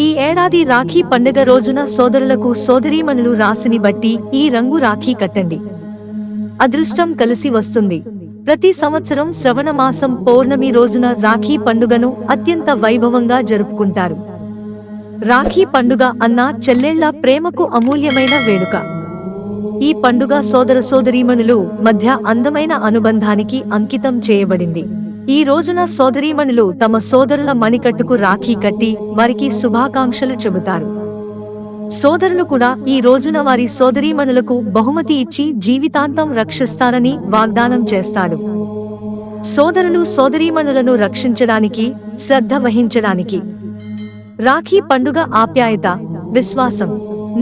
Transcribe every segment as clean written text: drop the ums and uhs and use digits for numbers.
ఈ ఏడాది రాఖీ పండుగ రోజున సోదరులకు సోదరీమణులు రాశిని బట్టి ఈ రంగు రాఖీ కట్టండి. అదృష్టం కలిసి వస్తుంది. ప్రతి సంవత్సరం శ్రవణ మాసం పౌర్ణమి రోజున రాఖీ పండుగను అత్యంత వైభవంగా జరుపుకుంటారు. రాఖీ పండుగ అన్నా చెల్లెళ్ల ప్రేమకు అమూల్యమైన వేడుక. ఈ పండుగ సోదర సోదరీమణులు మధ్య అందమైన అనుబంధానికి అంకితం చేయబడింది. ఈ రోజున సోదరీమణులు తమ సోదరుల మణికట్టుకు రాఖీ కట్టి వారికి శుభాకాంక్షలు చెబుతారు. సోదరులు కూడా ఈ రోజున వారి సోదరీమణులకు బహుమతి ఇచ్చి జీవితాంతం రక్షిస్తానని వాగ్దానం చేస్తాడు. సోదరులు సోదరీమణులను రక్షించడానికి, శ్రద్ధ వహించడానికి రాఖీ పండుగ ఆప్యాయత, విశ్వాసం,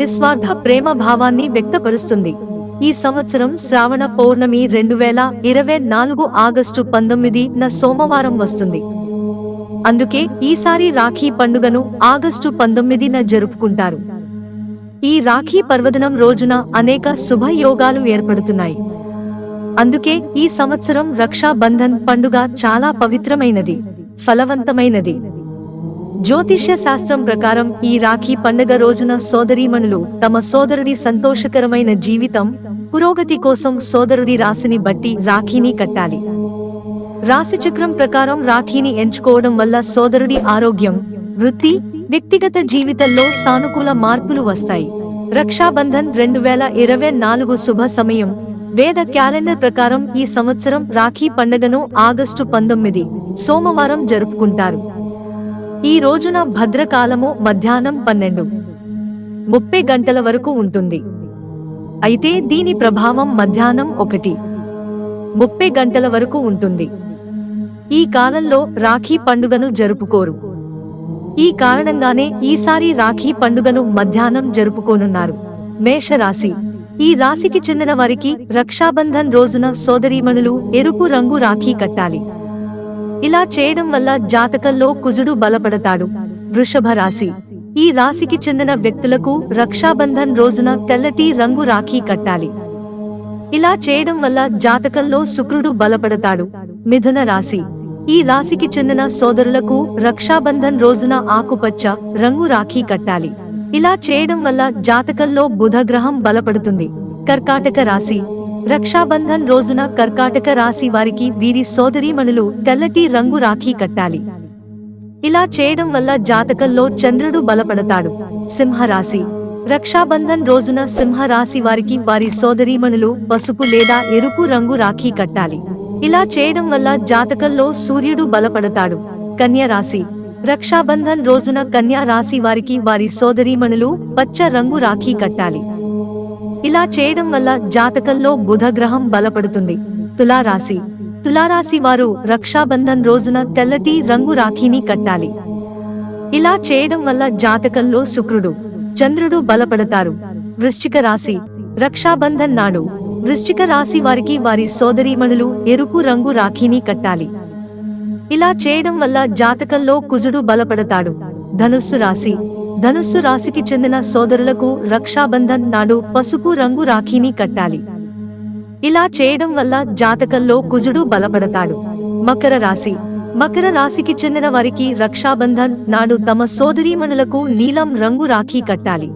నిస్వార్థ ప్రేమ భావాన్ని వ్యక్తపరుస్తుంది. ఈ సంవత్సరం శ్రావణ పౌర్ణమి 2024 ఆగస్టు 19న సోమవారం వస్తుంది. అందుకే ఈసారి రాఖీ పండుగను ఆగస్టు 19న జరుపుకుంటారు. ఈ రాఖీ పర్వదినం రోజున అనేక శుభయోగాలు ఏర్పడుతున్నాయి. అందుకే ఈ సంవత్సరం రక్షాబంధన్ పండుగ చాలా పవిత్రమైనది, ఫలవంతమైనది. జ్యోతిష్య శాస్త్రం ప్రకారం ఈ రాఖీ పండుగ రోజున సోదరీమణులు తమ సోదరుడి సంతోషకరమైన జీవితం, పురోగతి కోసం సోదరుడి రాశిని బట్టి రాఖీని కట్టాలి. రాశిచక్రం ప్రకారం రాఖీని ఎంచుకోవడం వల్ల సోదరుడి ఆరోగ్యం, వృత్తి, వ్యక్తిగత జీవితంలో సానుకూల మార్పులు వస్తాయి. రక్షాబంధన్ 2024 శుభ సమయం. వేద క్యాలెండర్ ప్రకారం ఈ సంవత్సరం రాఖీ పండుగను ఆగస్టు 19 సోమవారం జరుపుకుంటారు. ఈ రోజున భద్రకాలము మధ్యాహ్నం 12:30 గంటల వరకు ఉంటుంది. అయితే దీని ప్రభావం మధ్యాహ్నం 1:30 గంటల వరకు ఉంటుంది. ఈ కాలంలో రాఖీ పండుగను జరుపుకోరు. ఈ కారణంగానే ఈసారి రాఖీ పండుగను మధ్యాహ్నం జరుపుకోనున్నారు. మేషరాశి. ఈ రాశికి చెందిన వారికి రక్షాబంధన్ రోజున సోదరీమణులు ఎరుపు రంగు రాఖీ కట్టాలి. ఇలా చేయడం వల్ల జాతకంలో కుజుడు బలపడతాడు. వృషభ రాశి. ఈ రాశికి చెందిన వ్యక్తులకు రక్షాబంధన్ రోజున తెల్లటి రంగు రాఖీ కట్టాలి. ఇలా చేయడం వల్ల జాతకంలో శుక్రుడు బలపడతాడు. మిథున రాశి. ఈ రాశికి చెందిన సోదరులకు రక్షాబంధన్ రోజున ఆకుపచ్చ రంగు రాఖీ కట్టాలి. ఇలా చేయడం వల్ల జాతకంలో బుధ గ్రహం బలపడుతుంది. కర్కాటక రాశి. రక్షాబంధన్ రోజున కర్కాటక రాశి వారికి వీరి సోదరీమణులు తెల్లటి రంగు రాఖీ కట్టాలి. ఇలా చేయడం వల్ల జాతకంలో చంద్రుడు బలపడతాడు. సింహరాశి. రక్షాబంధన్ రోజున సింహరాశి వారికి వారి సోదరీమణులు పసుపు లేదా ఎరుపు రంగు రాఖీ కట్టాలి. ఇలా చేయడం వల్ల జాతకంలో సూర్యుడు బలపడతాడు. కన్యా రాశి. రక్షాబంధన్ రోజున కన్యా రాశి వారికి వారి సోదరీమణులు పచ్చ రంగు రాఖీ కట్టాలి. ఇలా చేయడం వల్ల జాతకంలో బుధ గ్రహం బలపడుతుంది. తులారాశి. తులారాశి వారు రక్షాబంధన్ రోజున తెల్లటి రంగు రాఖీని కట్టాలి. ఇలా చేయడం వల్ల జాతకంలో శుక్రుడు, చంద్రుడు బలపడతారు. వృశ్చిక రాశి. రక్షాబంధన్ నాడు వృశ్చిక రాశి వారికి వారి సోదరీమణులు ఎరుపు రంగు రాఖీని కట్టాలి. ఇలా చేయడం వల్ల జాతకంలో కుజుడు బలపడతాడు. ధనుస్సు రాశి. ధనుస్సు రాశికి చెందిన సోదరులకు రక్షాబంధన్ నాడు పసుపు రంగు రాఖీని కట్టాలి. ఇలా చేయడం వల్ల జాతకంలో కుజుడు బలపడతాడు. మకర రాశి. మకర రాశికి చెందిన వారికి రక్షాబంధన్ నాడు తమ సోదరీమణులకు నీలం రంగు రాఖీ కట్టాలి.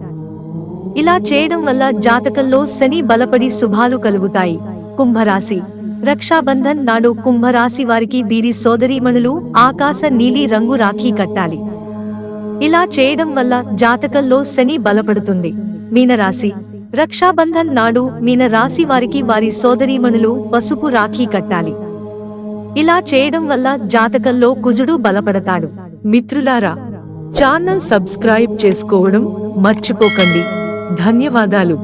ఇలా చేయడం వల్ల జాతకంలో శని బలపడి శుభాలు కలుగుతాయి. కుంభరాశి. రక్షాబంధన్ నాడు కుంభరాశి వారికి వీరి సోదరీమణులు ఆకాశ నీలి రంగు రాఖీ కట్టాలి. ఇలా చేయడం వల్ల జాతకంలో శని బలపడుతుంది. మీనరాశి. రక్షాబంధన్ నాడు మీన రాశి వారికి వారి సోదరీమణులు పసుపు రాఖీ కట్టాలి. ఇలా చేయడం వల్ల జాతకంలో కుజుడు బలపడతాడు. మిత్రులారా, ఛానల్ సబ్స్క్రైబ్ చేసుకోవడం మర్చిపోకండి. ధన్యవాదాలు.